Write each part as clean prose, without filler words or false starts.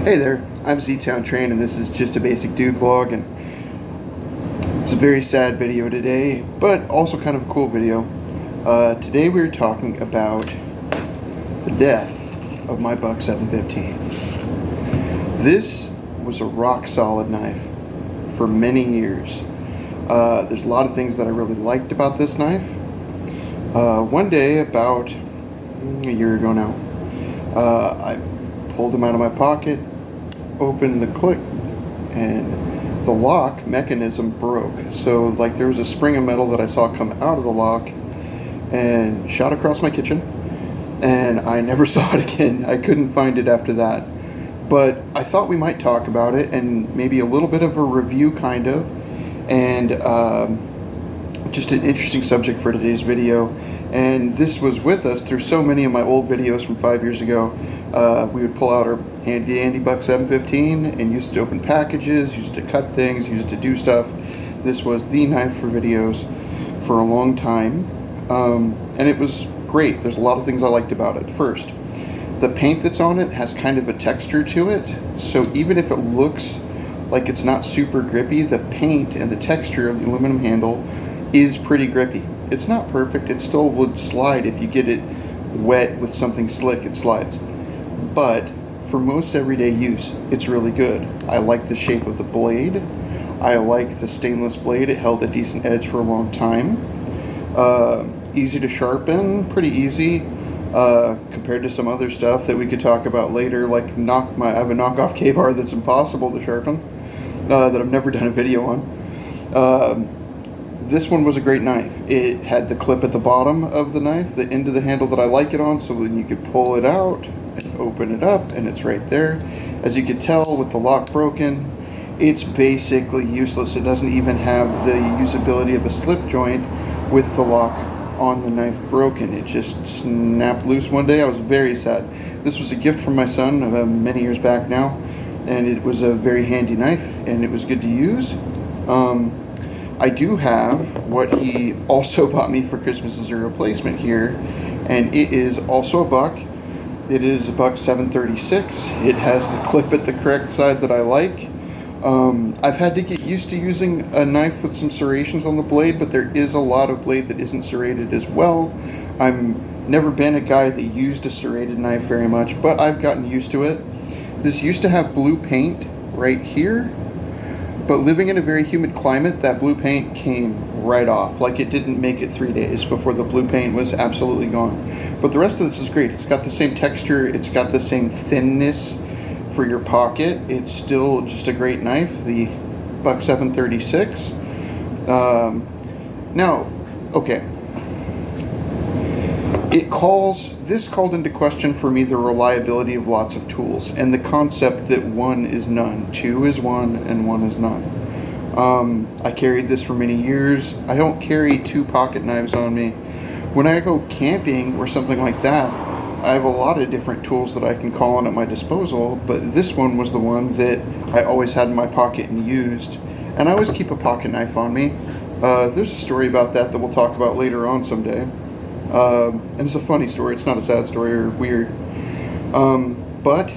Hey there, I'm Z-Town Train and this is just a basic dude vlog, and it's a very sad video today, but also kind of a cool video. Today we're talking about the death of my Buck 715. This was a rock solid knife for many years. There's a lot of things that I really liked about this knife. One day, about a year ago now, I pulled him out of my pocket, opened the click, and the lock mechanism broke. So like there was a spring of metal that I saw come out of the lock and shot across my kitchen, and I never saw it again. I couldn't find it after that. But I thought we might talk about it and maybe a little bit of a review kind of, and just an interesting subject for today's video. And this was with us through so many of my old videos from 5 years ago. We would pull out our handy Buck 715 and use it to open packages, use it to cut things, use it to do stuff. This was the knife for videos for a long time, and it was great. There's a lot of things I liked about it. First, the paint that's on it has kind of a texture to it, so even if it looks like it's not super grippy, the paint and the texture of the aluminum handle is pretty grippy. It's not perfect, it still would slide if you get it wet with something slick, it slides. But for most everyday use, it's really good. I like the shape of the blade. I like the stainless blade. It held a decent edge for a long time. Easy to sharpen, pretty easy compared to some other stuff that we could talk about later, like I have a knockoff K-bar that's impossible to sharpen, that I've never done a video on. This one was a great knife. It had the clip at the bottom of the knife, the end of the handle that I like it on, so then you could pull it out and open it up, and it's right there. As you can tell, with the lock broken, it's basically useless. It doesn't even have the usability of a slip joint with the lock on the knife broken. It just snapped loose one day. I was very sad. This was a gift from my son many years back now, and it was a very handy knife, and it was good to use. I do have what he also bought me for Christmas as a replacement here, and it is also a Buck. It is a Buck 736. It has the clip at the correct side that I like. I've had to get used to using a knife with some serrations on the blade, but there is a lot of blade that isn't serrated as well. I've never been a guy that used a serrated knife very much, but I've gotten used to it. This used to have blue paint right here, but living in a very humid climate, that blue paint came right off. Like, it didn't make it 3 days before the blue paint was absolutely gone. But the rest of this is great. It's got the same texture, it's got the same thinness for your pocket. It's still just a great knife, the Buck 736. Now, okay. This called into question for me the reliability of lots of tools and the concept that one is none, two is one, and one is none. I carried this for many years. I don't carry two pocket knives on me. When I go camping or something like that, I have a lot of different tools that I can call on at my disposal, but this one was the one that I always had in my pocket and used, and I always keep a pocket knife on me. There's a story about that we'll talk about later on someday. And it's a funny story, it's not a sad story or weird. But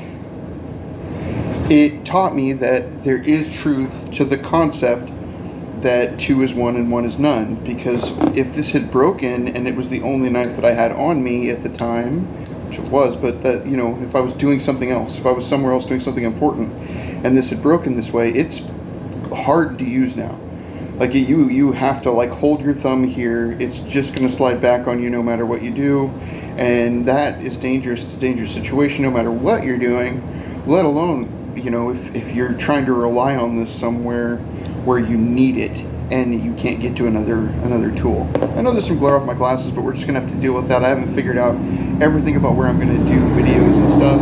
it taught me that there is truth to the concept that two is one and one is none, because if this had broken and it was the only knife that I had on me at the time, which it was, but that, you know, if I was doing something else, if I was somewhere else doing something important and this had broken this way, it's hard to use now. Like, you have to like hold your thumb here. It's just going to slide back on you no matter what you do, and that is dangerous. It's a dangerous situation no matter what you're doing, let alone, you know, if you're trying to rely on this somewhere where you need it and you can't get to another tool. I know there's some glare off my glasses, but we're just gonna have to deal with that. I haven't figured out everything about where I'm gonna do videos and stuff,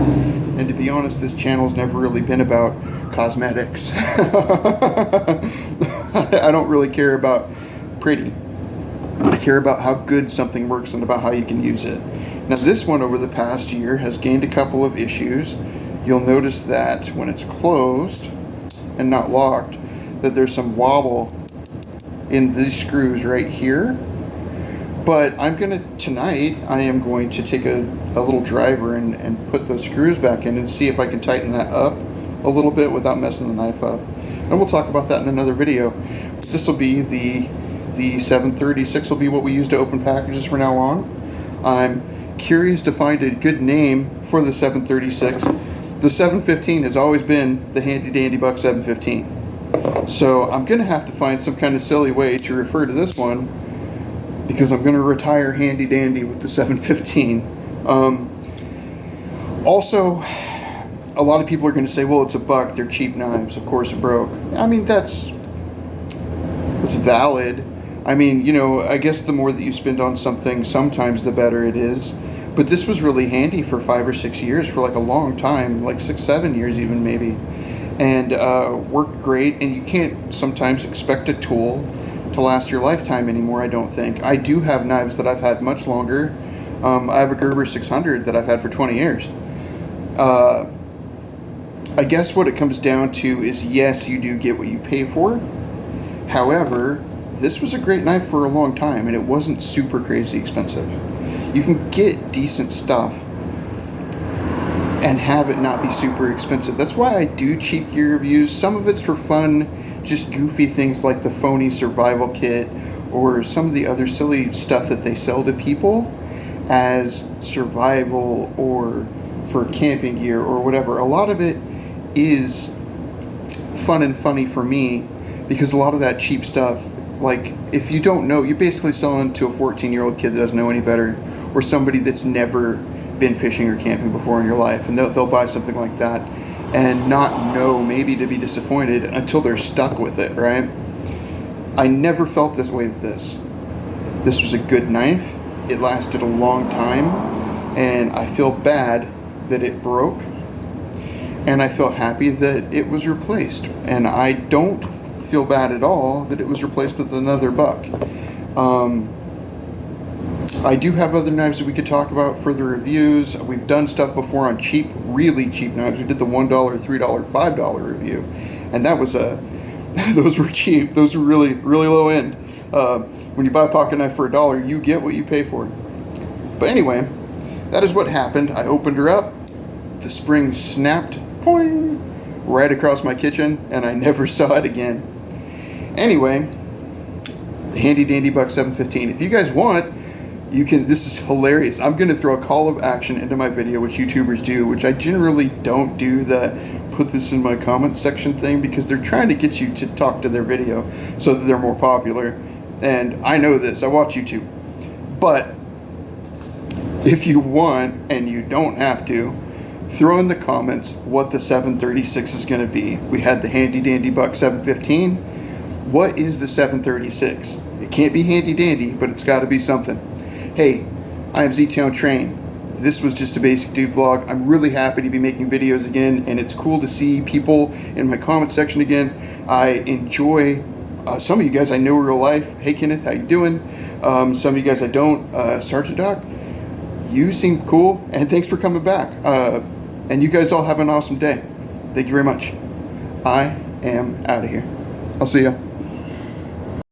and to be honest, this channel's never really been about cosmetics. I don't really care about pretty. I care about how good something works and about how you can use it. Now, this one over the past year has gained a couple of issues. You'll notice that when it's closed and not locked, that there's some wobble in these screws right here. But tonight I am going to take a little driver and put those screws back in and see if I can tighten that up a little bit without messing the knife up. And we'll talk about that in another video. This will be the 736 will be what we use to open packages from now on. I'm curious to find a good name for the 736. The 715 has always been the handy dandy buck 715. So I'm gonna have to find some kind of silly way to refer to this one, because I'm gonna retire handy dandy with the 715. Also, a lot of people are gonna say, well, it's a buck, they're cheap knives, of course it broke. I mean, that's valid. I mean, you know, I guess the more that you spend on something, sometimes the better it is. But this was really handy for 5 or 6 years, for like a long time, like 6, 7 years even maybe. And worked great, and you can't sometimes expect a tool to last your lifetime anymore, I don't think. I do have knives that I've had much longer. I have a Gerber 600 that I've had for 20 years. I guess what it comes down to is, yes, you do get what you pay for. However, this was a great knife for a long time, and it wasn't super crazy expensive. You can get decent stuff and have it not be super expensive. That's why I do cheap gear reviews. Some of it's for fun, just goofy things like the phony survival kit or some of the other silly stuff that they sell to people as survival or for camping gear or whatever. A lot of it is fun and funny for me, because a lot of that cheap stuff, like, if you don't know, you're basically selling to a 14-year-old kid that doesn't know any better, or somebody that's never been fishing or camping before in your life, and they'll buy something like that and not know, maybe to be disappointed until they're stuck with it, right? I never felt this way with this. This was a good knife. It lasted a long time, and I feel bad that it broke, and I feel happy that it was replaced, and I don't feel bad at all that it was replaced with another buck. I do have other knives that we could talk about, further reviews. We've done stuff before on cheap, really cheap knives. We did the $1, $3, $5 review, and that was those were cheap. Those were really, really low end. When you buy a pocket knife for $1, you get what you pay for. But anyway, that is what happened. I opened her up, the spring snapped, poing, right across my kitchen, and I never saw it again. Anyway, the handy dandy buck 715. If you guys want, you can, this is hilarious. I'm going to throw a call of action into my video, which YouTubers do, which I generally don't do, the put this in my comment section thing, because they're trying to get you to talk to their video so that they're more popular. And I know this, I watch YouTube. But if you want, and you don't have to, throw in the comments what the 736 is going to be. We had the handy dandy buck 715. What is the 736? It can't be handy dandy, but it's got to be something. Hey, I am Z-Town Train. This was just a basic dude vlog. I'm really happy to be making videos again, and it's cool to see people in my comment section again. I enjoy some of you guys I know in real life. Hey Kenneth, how you doing? Some of you guys I don't. Sergeant Doc, you seem cool, and thanks for coming back. And you guys all have an awesome day. Thank you very much. I am out of here. I'll see ya.